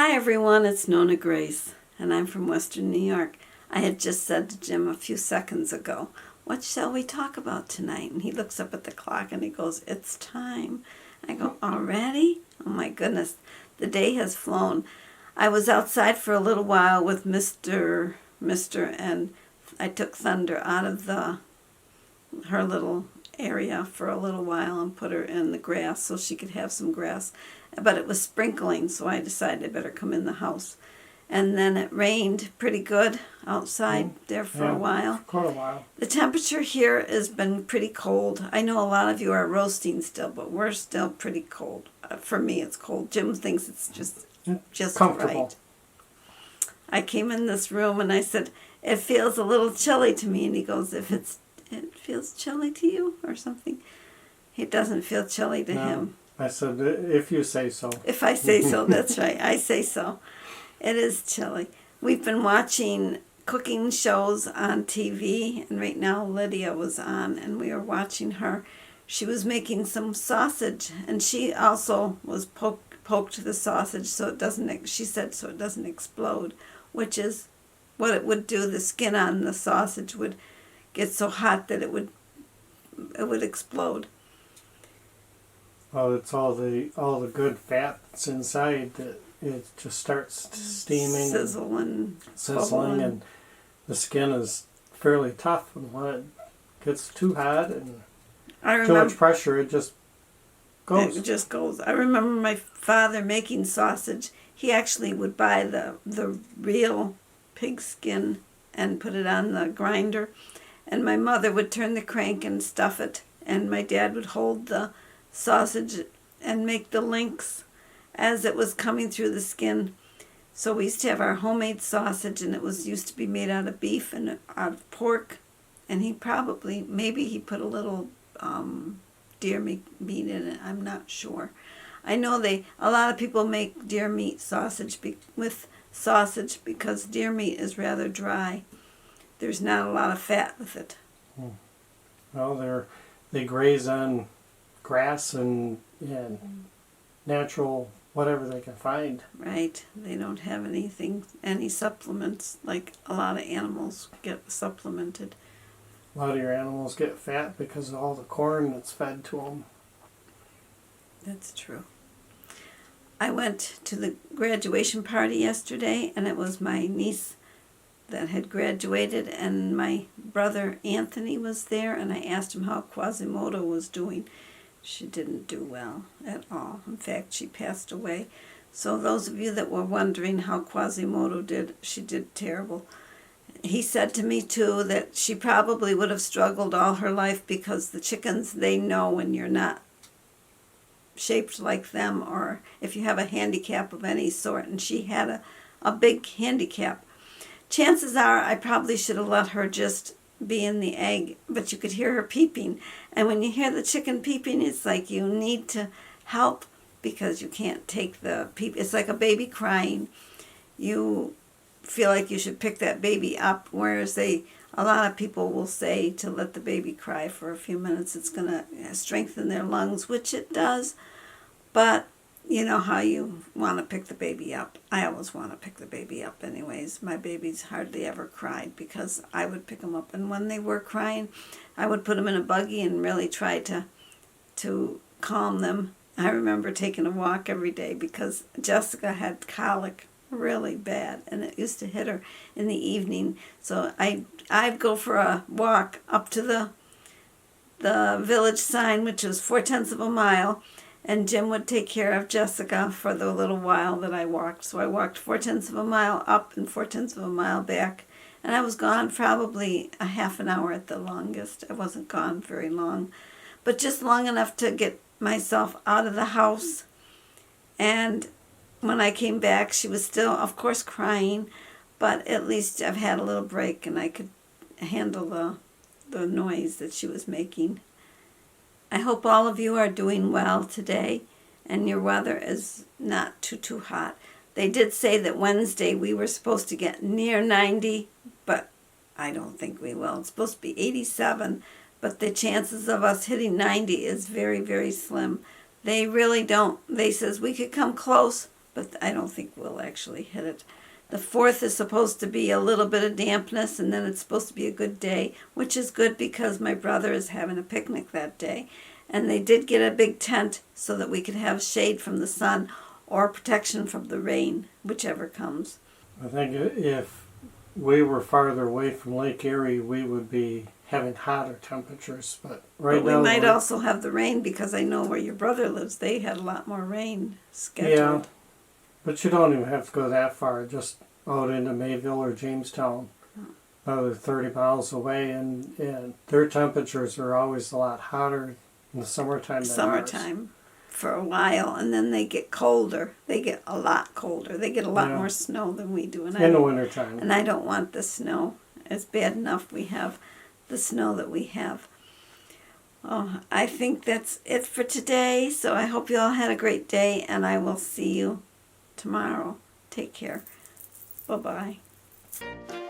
Hi everyone, it's NonnaGrace, and I'm from Western New York. I had just said to Jim a few seconds ago, what shall we talk about tonight? And he looks up at the clock and he goes, it's time. I go, already? Oh my goodness, the day has flown. I was outside for a little while with Mr. and I took Thunder out of her little area for a little while and put her in the grass so she could have some grass. But it was sprinkling, so I decided I better come in the house. And then it rained pretty good outside there for a while. Quite a while. The temperature here has been pretty cold. I know a lot of you are roasting still, but we're still pretty cold. For me, it's cold. Jim thinks it's just comfortable. right. I came in this room and I said, it feels a little chilly to me. And he goes, it feels chilly to you or something? It doesn't feel chilly to him. I said, if you say so. If I say so, that's right. I say so. It is chilly. We've been watching cooking shows on TV, and right now Lydia was on, and we were watching her. She was making some sausage, and she also was poked the sausage so it doesn't, she said, so it doesn't explode, which is what it would do. The skin on the sausage would get so hot that it would explode. Well, it's all the good fat that's inside that it just starts steaming, sizzling, and the skin is fairly tough. And when it gets too hot and too much pressure, it just goes. It just goes. I remember my father making sausage. He actually would buy the real pig skin and put it on the grinder, and my mother would turn the crank and stuff it, and my dad would hold the sausage and make the links as it was coming through the skin. So we used to have our homemade sausage, and it used to be made out of beef and out of pork, and maybe he put a little deer meat in it. I'm not sure. I know a lot of people make deer meat sausage with sausage because deer meat is rather dry. There's not a lot of fat with it. Well, they graze on grass and natural whatever they can find. Right. They don't have any supplements like a lot of animals get supplemented. A lot of your animals get fat because of all the corn that's fed to them. That's true. I went to the graduation party yesterday, and it was my niece that had graduated, and my brother Anthony was there, and I asked him how Quasimodo was doing. She didn't do well at all. In fact, she passed away. So those of you that were wondering how Quasimodo did, she did terrible. He said to me, too, that she probably would have struggled all her life because the chickens, they know when you're not shaped like them, or if you have a handicap of any sort, and she had a big handicap. Chances are I probably should have let her just be in the egg, but you could hear her peeping. And when you hear the chicken peeping, it's like you need to help because you can't take the peep. It's like a baby crying. You feel like you should pick that baby up, whereas a lot of people will say to let the baby cry for a few minutes. It's going to strengthen their lungs, which it does. But you know how you want to pick the baby up. I always want to pick the baby up anyways. My babies hardly ever cried because I would pick them up. And when they were crying, I would put them in a buggy and really try to calm them. I remember taking a walk every day because Jessica had colic really bad, and it used to hit her in the evening. So I'd go for a walk up to the village sign, which was 4/10 of a mile, and Jim would take care of Jessica for the little while that I walked. So I walked 4/10 of a mile up and 4/10 of a mile back, and I was gone probably a half an hour at the longest. I wasn't gone very long, but just long enough to get myself out of the house. And when I came back, she was still, of course, crying, but at least I've had a little break and I could handle the noise that she was making. I hope all of you are doing well today and your weather is not too hot. They did say that Wednesday we were supposed to get near 90, but I don't think we will. It's supposed to be 87, but the chances of us hitting 90 is very, very slim. They really don't. They says we could come close, but I don't think we'll actually hit it. The 4th is supposed to be a little bit of dampness, and then it's supposed to be a good day, which is good because my brother is having a picnic that day. And they did get a big tent so that we could have shade from the sun or protection from the rain, whichever comes. I think if we were farther away from Lake Erie, we would be having hotter temperatures. But right But now, we might also have the rain, because I know where your brother lives, they had a lot more rain scheduled. Yeah, but you don't even have to go that far. Just out into Mayville or Jamestown, another 30 miles away, and their temperatures are always a lot hotter in the summertime than Summertime for a while, and then they get colder. They get a lot colder. They get a lot more snow than we do. And in the wintertime. And I don't want the snow. It's bad enough we have the snow that we have. Oh, I think that's it for today. So I hope you all had a great day, and I will see you tomorrow. Take care. Bye-bye.